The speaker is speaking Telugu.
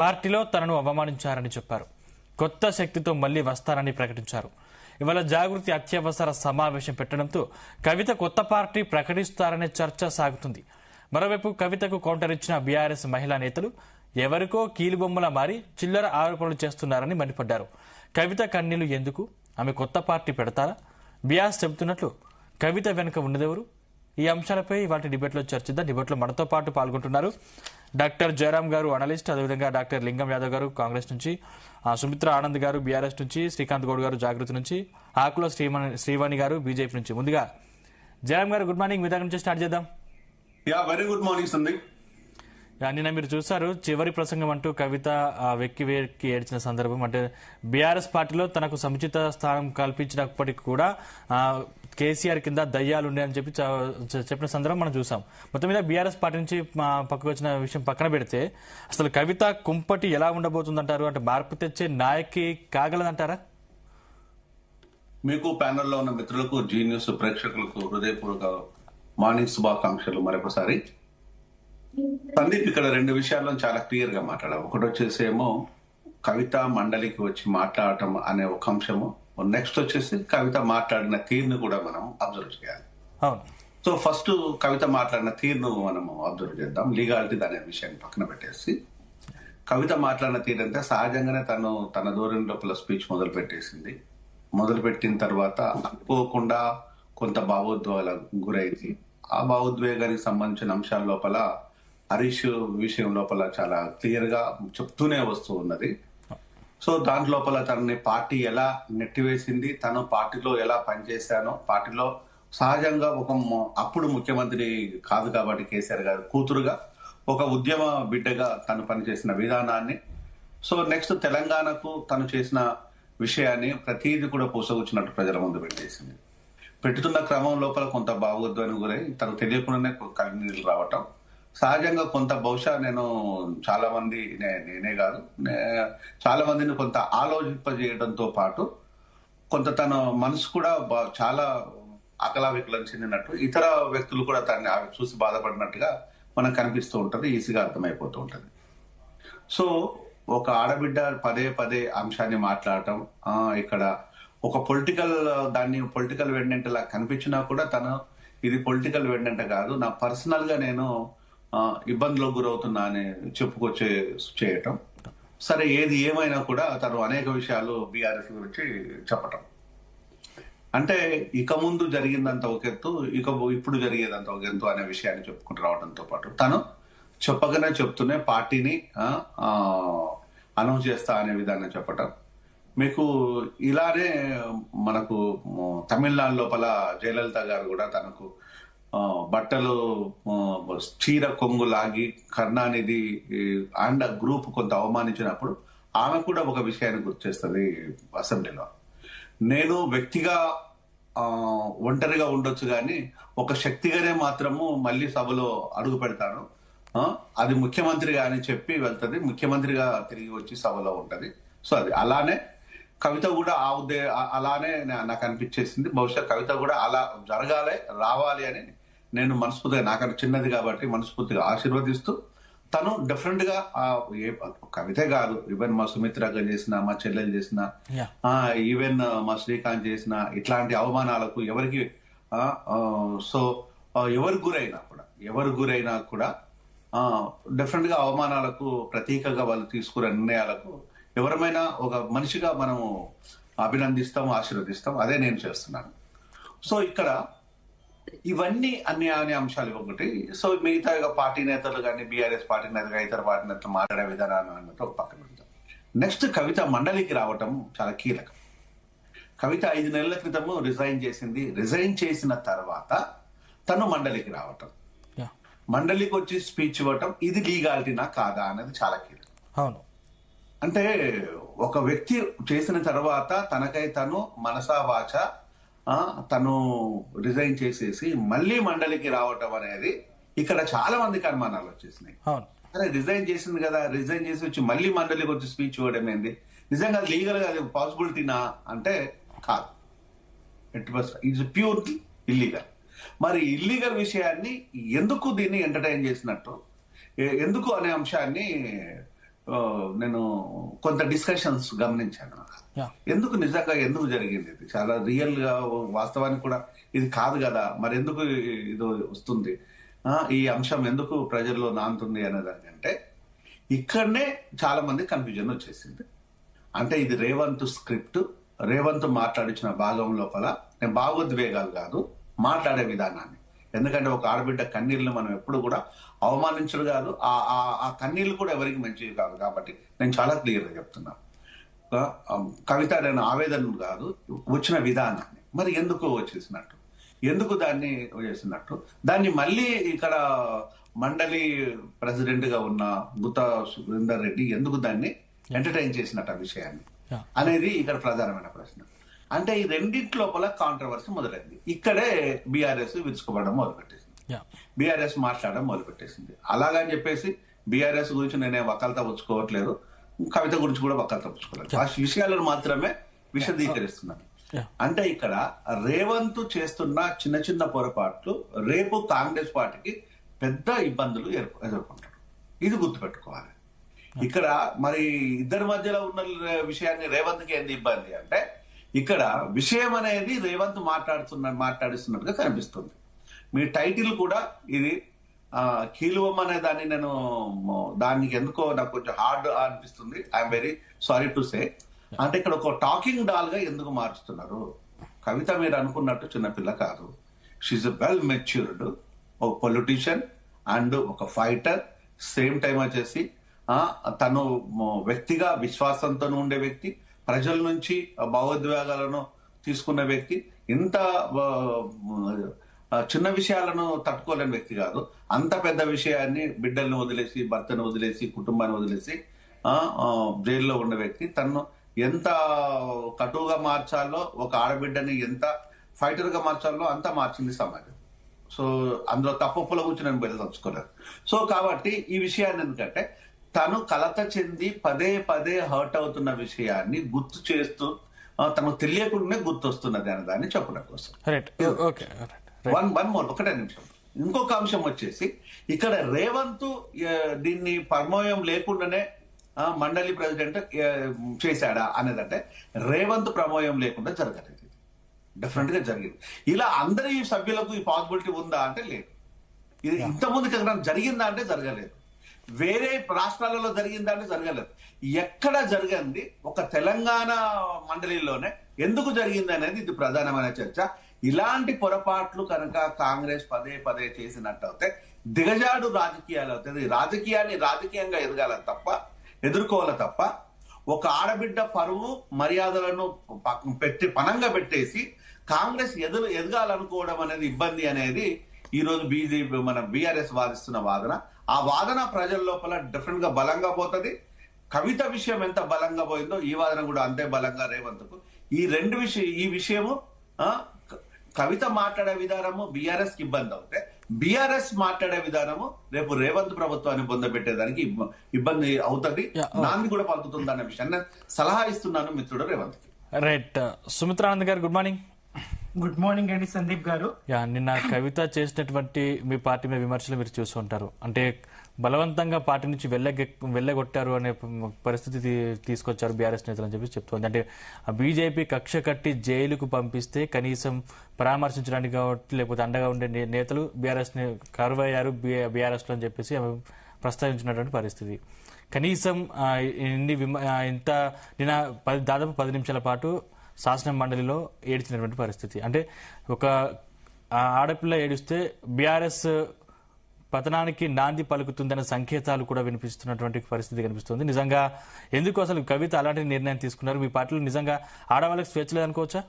పార్టీలో తనను అవమానించారని చెప్పారు. కొత్త శక్తితో మళ్లీ వస్తారని ప్రకటించారు. ఇవాళ జాగృతి అత్యవసర సమావేశం పెట్టడంతో కవిత కొత్త పార్టీ ప్రకటిస్తారనే చర్చ సాగుతుంది. మరోవైపు కవితకు కౌంటర్ ఇచ్చిన బీఆర్ఎస్ మహిళా నేతలు ఎవరికో కీలుబొమ్మలా మారి చిల్లర ఆరోపణలు చేస్తున్నారని మండిపడ్డారు. కవిత కన్నీళ్లు ఎందుకు? ఆమె కొత్త పార్టీ పెడతారా? బీఆర్ఎస్ చెబుతున్నట్లు కవిత వెనుక ఉన్నదెవరు? ఈ అంశాలపై వాటి డిబేట్లో చర్చిద్దాం. డిబేట్లో మనతో పాటు పాల్గొంటున్నారు డాక్టర్ జయరాం గారు, అనలిస్ట్, అదేవిధంగా డాక్టర్ లింగం యాదవ్ గారు కాంగ్రెస్ నుంచి, సుమిత్ర ఆనంద్ గారు బీఆర్ఎస్ నుంచి, శ్రీకాంత్ గౌడ్ గారు జాగృతి నుంచి, ఆకుల శ్రీవాణి గారు బీజేపీ నుంచి. ముందుగా జయరాం గారు గుడ్ మార్నింగ్. మీ దగ్గర నుంచి స్టార్ట్ చేద్దాం. Very good morning Sandeep. నిన్న మీరు చూసారు చివరి ప్రసంగం అంటూ కవిత వెక్కి వెక్కి ఏడ్చిన సందర్భం. అంటే బీఆర్ఎస్ పార్టీలో తనకు సముచిత స్థానం కల్పించినప్పటికీ కూడా కేసీఆర్ కింద దయ్యాలు ఉన్నాయని చెప్పి చెప్పిన సందర్భం మనం చూసాం. మొత్తం మీద బీఆర్ఎస్ పార్టీ నుంచి పక్కకు వచ్చిన విషయం పక్కన పెడితే అసలు కవిత కుంపటి ఎలా ఉండబోతుందంటారు? అంటే మార్పు తెచ్చే నాయకి కాగలదంటారా? మీకు ప్యానెల్లో ఉన్న మిత్రులకు, జీ న్యూస్ ప్రేక్షకులకు హృదయపూర్వక మార్నింగ్ శుభాకాంక్షలు. మరొకసారి సందీప్, ఇక్కడ రెండు విషయాల్లో చాలా క్లియర్ గా మాట్లాడాం. ఒకటి వచ్చేసేమో కవిత మండలికి వచ్చి మాట్లాడటం అనే ఒక అంశము. నెక్స్ట్ వచ్చేసి కవిత మాట్లాడిన తీరును కూడా మనం అబ్జర్వ్ చేయాలి. సో ఫస్ట్ కవిత మాట్లాడిన తీరును మనము అబ్జర్వ్ చేద్దాం. లీగాలిటీ అనే విషయాన్ని పక్కన పెట్టేసి కవిత మాట్లాడిన తీరు అంటే సహజంగానే తన ధోరణి లోపల స్పీచ్ మొదలుపెట్టిన తర్వాత అనుకోకుండా కొంత భావోద్వేగాలకు గురైంది. ఆ భావోద్వేగానికి సంబంధించిన అంశాల లోపల హరీష్ విషయం లోపల చాలా క్లియర్ గా చెప్తూనే వస్తూ ఉన్నది. సో దాని లోపల తనని పార్టీ ఎలా నెట్టివేసింది, తను పార్టీలో ఎలా పనిచేశానో, పార్టీలో సహజంగా అప్పుడు ముఖ్యమంత్రి కాదు కాబట్టి కేసీఆర్ గారు కూతురుగా ఒక ఉద్యమ బిడ్డగా తను పనిచేసిన విధానాన్ని, సో నెక్స్ట్ తెలంగాణకు తను చేసిన విషయాన్ని ప్రతిదీ కూడా పూసగుచ్చినట్టు ప్రజల ముందు పెట్టేసింది. పెట్టుతున్న క్రమం లోపల కొంత భావోద్వేగం గురై తనకు తెలియకుండానే కన్నీళ్ళు రావటం సహజంగా కొంత బహుశా నేను చాలా మంది నేనే కాదు చాలా మందిని కొంత ఆలోచింపజేయడంతో పాటు కొంత తన మనసు కూడా చాలా అకలావికలం చెందినట్టు ఇతర వ్యక్తులు కూడా తనని చూసి బాధపడినట్టుగా మనకు కనిపిస్తూ ఉంటది, ఈజీగా అర్థమైపోతూ ఉంటది. సో ఒక ఆడబిడ్డ పదే పదే అంశాన్ని మాట్లాడటం, ఇక్కడ ఒక పొలిటికల్ వెండెంట్ లా కనిపించినా కూడా తను ఇది పొలిటికల్ వెండెంట్ కాదు, నా పర్సనల్ గా నేను ఇబ్బందులకు గురవుతున్నా అని చేయటం. సరే, ఏది ఏమైనా కూడా తను అనేక విషయాలు బీఆర్ఎస్ గురించి చెప్పటం అంటే ఇక ముందు జరిగిందంత ఒక ఎత్తు, ఇప్పుడు జరిగేదంత ఒక ఎత్తు అనే విషయాన్ని చెప్పుకుంటూ రావడంతో పాటు తను చెప్పగానే చెప్తూనే పార్టీని అనౌన్స్ చేస్తా అనే విధానం చెప్పటం. మీకు ఇలానే మనకు తమిళనాడు లోపల జయలలిత గారు కూడా తనకు బట్టలు చీర కొంగు లాగి కరుణానిధి అండ్ గ్రూప్ కొంత అవమానించినప్పుడు ఆమె కూడా ఒక విషయాన్ని గుర్తు చేస్తుంది అసెంబ్లీలో. నేను వ్యక్తిగా ఒంటరిగా ఉండొచ్చు కానీ ఒక శక్తిగానే మాత్రము మళ్ళీ సభలో అడుగు పెడతాను, అది ముఖ్యమంత్రిగా అని చెప్పి వెళ్తుంది, ముఖ్యమంత్రిగా తిరిగి వచ్చి సభలో ఉంటది. సో అది అలానే కవిత కూడా అలానే నాకు అనిపించేసింది. బహుశా కవిత కూడా అలా జరగాలి, రావాలి అని నేను మనస్ఫూర్తిగా, నాకన్నా చిన్నది కాబట్టి మనస్ఫూర్తిగా ఆశీర్వదిస్తూ తను డిఫరెంట్ గా కవితే కాదు, ఈవెన్ మా సుమిత్ర చేసిన, మా చెల్లెలు చేసిన, ఈవెన్ మా శ్రీకాంత్ చేసిన ఇట్లాంటి అవమానాలకు ఎవరికి సో ఎవరు గురైనా కూడా డిఫరెంట్ గా అవమానాలకు ప్రతీకగా వాళ్ళు తీసుకునే నిర్ణయాలకు ఎవరమైనా ఒక మనిషిగా మనము అభినందిస్తాం, ఆశీర్వదిస్తాం. అదే నేను చేస్తున్నాను. సో ఇక్కడ ఇవన్నీ అన్ని అంశాలు ఒకటి. సో మిగతా పార్టీ నేతలు కానీ బీఆర్ఎస్ పార్టీ నేతలు ఇతర పార్టీ నేతలు మాట్లాడే విధానాన్ని అన్నట్టు ఒక పక్కన పెడతాం. నెక్స్ట్ కవిత మండలికి రావటం చాలా కీలకం. కవిత 5 నెలల క్రితము రిజైన్ చేసిన తర్వాత తను మండలికి రావటం, మండలికి వచ్చి స్పీచ్ ఇవ్వటం, ఇది లీగాలిటీనా కాదా అనేది చాలా కీలకం. అవును, అంటే ఒక వ్యక్తి చేసిన తర్వాత తనకై తను మనసా వాచ తను రిజైన్ చేసేసి మళ్ళీ మండలికి రావటం అనేది ఇక్కడ చాలా మందికి అనుమానాలు వచ్చేసినాయి. అరే రిజైన్ చేసింది కదా, రిజైన్ చేసి వచ్చి మళ్ళీ మండలికి వచ్చి స్పీచ్ ఇవ్వడం ఏంది, నిజంగా లీగల్ గా అది పాసిబిలిటీనా అంటే కాదు, ఇట్స్ ప్యూర్లీ ఇల్లీగల్. మరి ఇల్లీగల్ విషయాన్ని ఎందుకు దీన్ని ఎంటర్టైన్ చేసినట్టు, ఎందుకు అనే అంశాన్ని నేను కొంత డిస్కషన్స్ గమనించాను. Yeah. ఎందుకు జరిగింది ఇది చాలా రియల్ గా వాస్తవానికి కూడా ఇది కాదు కదా, మరి ఎందుకు ఇది వస్తుంది, ఈ అంశం ఎందుకు ప్రజల్లో నానుతుంది అనే దానికంటే ఇక్కడనే చాలా మంది కన్ఫ్యూజన్ వచ్చేసింది. అంటే ఇది రేవంత్ స్క్రిప్ట్, రేవంత్ మాట్లాడించిన భాగం లోపల నేను భావోద్వేగాలు కాదు, మాట్లాడే విధానాన్ని. ఎందుకంటే ఒక ఆడబిడ్డ కన్నీళ్లు మనం ఎప్పుడు కూడా అవమానించడు కాదు, ఆ కన్నీళ్లు కూడా ఎవరికి మంచివి కాదు. కాబట్టి నేను చాలా క్లియర్గా చెప్తున్నాను. కవిత నేను ఆవేదన కాదు, వచ్చిన విధానాన్ని మరి ఎందుకు వచ్చేసినట్టు, ఎందుకు దాన్ని చేసినట్టు, దాన్ని మళ్ళీ ఇక్కడ మండలి ప్రెసిడెంట్ గా ఉన్న గుత్తా సురేందర్ రెడ్డి ఎందుకు దాన్ని ఎంటర్టైన్ చేసినట్టు ఆ విషయాన్ని అనేది ఇక్కడ ప్రధానమైన ప్రశ్న. అంటే ఈ రెండింటి లోపల కాంట్రవర్సీ మొదలైంది. ఇక్కడే బీఆర్ఎస్ విరుచుకోవడం మొదలుపెట్టేసింది, బీఆర్ఎస్ మాట్లాడడం మొదలుపెట్టేసింది. అలాగని చెప్పేసి బీఆర్ఎస్ గురించి నేనే వకాలతా పుచ్చుకోవట్లేదు, కవిత గురించి కూడా వకాలతా పుచ్చుకోలేదు, ఆ విషయాలను మాత్రమే విశదీకరిస్తున్నాను. అంటే ఇక్కడ రేవంత్ చేస్తున్న చిన్న చిన్న పొరపాట్లు రేపు కాంగ్రెస్ పార్టీకి పెద్ద ఇబ్బందులు ఎదుర్కొంటారు, ఇది గుర్తుపెట్టుకోవాలి. ఇక్కడ మరి ఇద్దరి మధ్యలో ఉన్న విషయాన్ని రేవంత్కి ఏంది ఇబ్బంది అంటే, ఇక్కడ విషయం అనేది రేవంత్ మాట్లాడిస్తున్నట్టుగా కనిపిస్తుంది. మీ టైటిల్ కూడా ఇది కీలువం అనే దాన్ని నేను దానికి ఎందుకో నాకు కొంచెం హార్డ్ అనిపిస్తుంది. I'm very sorry to say. అంటే ఇక్కడ ఒక టాకింగ్ డాల్ గా ఎందుకు మార్చుతున్నారు? కవిత మీరు అనుకున్నట్టు చిన్నపిల్ల కాదు, షీఈ్ వెల్ మెచ్యూర్డ్, ఒక పొలిటీషియన్ అండ్ ఒక ఫైటర్. సేమ్ టైం వచ్చేసి తను వ్యక్తిగా విశ్వాసంతో ఉండే వ్యక్తి, ప్రజల నుంచి భావోద్వేగాలను తీసుకున్న వ్యక్తి, ఇంత చిన్న విషయాలను తట్టుకోలేని వ్యక్తి కాదు. అంత పెద్ద విషయాన్ని, బిడ్డల్ని వదిలేసి, భర్తను వదిలేసి, కుటుంబాన్ని వదిలేసి జైల్లో ఉన్న వ్యక్తి తను ఎంత కటువుగా మార్చాలో, ఒక ఆడబిడ్డని ఎంత ఫైటర్ గా మార్చాలో అంత మార్చింది సమాజం. సో అందులో తప్పుల గురించి నేను బయలుదేర్చుకోలేదు. సో కాబట్టి ఈ విషయాన్ని ఎందుకంటే తను కలత చెంది పదే పదే హర్ట్ అవుతున్న విషయాన్ని గుర్తు చేస్తూ తనకు తెలియకుండానే గుర్తొస్తున్నది అనే దాన్ని చెప్పడం కోసం. ఒకటే నిమిషం. ఇంకొక అంశం వచ్చేసి ఇక్కడ రేవంత్ దీన్ని ప్రమేయం లేకుండానే మండలి ప్రెసిడెంట్ చేశాడా అనేదంటే రేవంత్ ప్రమేయం లేకుండా జరగలేదు, డెఫినెట్ గా జరిగింది. ఇలా అందరి సభ్యులకు ఈ పాసిబిలిటీ ఉందా అంటే లేదు. ఇది ఇంతకుముందు జరిగిందా అంటే జరగలేదు. వేరే రాష్ట్రాలలో జరిగిందా అంటే జరగలేదు. ఎక్కడ జరిగింది ఒక తెలంగాణ మండలిలోనే ఎందుకు జరిగింది అనేది ఇది ప్రధానమైన చర్చ. ఇలాంటి పొరపాట్లు కనుక కాంగ్రెస్ పదే పదే చేసినట్టయితే దిగజాడు రాజకీయాలు అవుతుంది. రాజకీయాన్ని రాజకీయంగా ఎదుర్కోవాలి తప్ప ఒక ఆడబిడ్డ పరువు మర్యాదలను పనంగా పెట్టేసి కాంగ్రెస్ ఎదగాలనుకోవడం అనేది ఇబ్బంది అనేది ఈ రోజు బీజేపీ మన బీఆర్ఎస్ వాదిస్తున్న వాదన. ఆ వాదన ప్రజల లోపల డిఫరెంట్ గా బలంగా పోతుంది. కవిత విషయం ఎంత బలంగా పోయిందో ఈ వాదన కూడా అంతే బలంగా రేవంత్కు. ఈ విషయము కవిత మాట్లాడే విధానము బీఆర్ఎస్ కి ఇబ్బంది అవుతే, బీఆర్ఎస్ మాట్లాడే విధానము రేపు రేవంత్ ప్రభుత్వాన్ని పొందబెట్టేదానికి ఇబ్బంది అవుతుంది, నాంది కూడా పలుకుతుంది అన్న విషయాన్ని సలహా ఇస్తున్నాను మిత్రుడు రేవంత్ కి. రైట్. సుమిత్రానంద్ గారు గుడ్ మార్నింగ్. గుడ్ మార్నింగ్ అండి సందీప్ గారు. నిన్న కవిత చేసినటువంటి మీ పార్టీ మీద విమర్శలు మీరు చూస్తుంటారు. అంటే బలవంతంగా పార్టీ నుంచి వెళ్ళగొట్టారు అనే పరిస్థితి తీసుకొచ్చారు బీఆర్ఎస్ నేతలు అని చెప్పి చెప్తోంది. అంటే బీజేపీ కక్ష కట్టి జైలుకు పంపిస్తే కనీసం పరామర్శించడానికి కాబట్టి లేకపోతే అండగా ఉండే నేతలు బీఆర్ఎస్ కరువయ్యారు బీఆర్ఎస్ లో అని చెప్పేసి ప్రస్తావించినటువంటి పరిస్థితి. కనీసం నిన్న దాదాపు 10 నిమిషాల పాటు శాసన మండలిలో ఏడ్చినటువంటి పరిస్థితి. అంటే ఒక ఆడపిల్ల ఏడిస్తే బీఆర్ఎస్ పతనానికి నాంది పలుకుతుందనే సంకేతాలు కూడా వినిపిస్తున్నటువంటి పరిస్థితి కనిపిస్తుంది. నిజంగా ఎందుకు అసలు కవిత అలాంటి నిర్ణయం తీసుకున్నారు? మీ పార్టీలో నిజంగా ఆడవాళ్ళకి స్వేచ్ఛ లేదనుకోవచ్చా?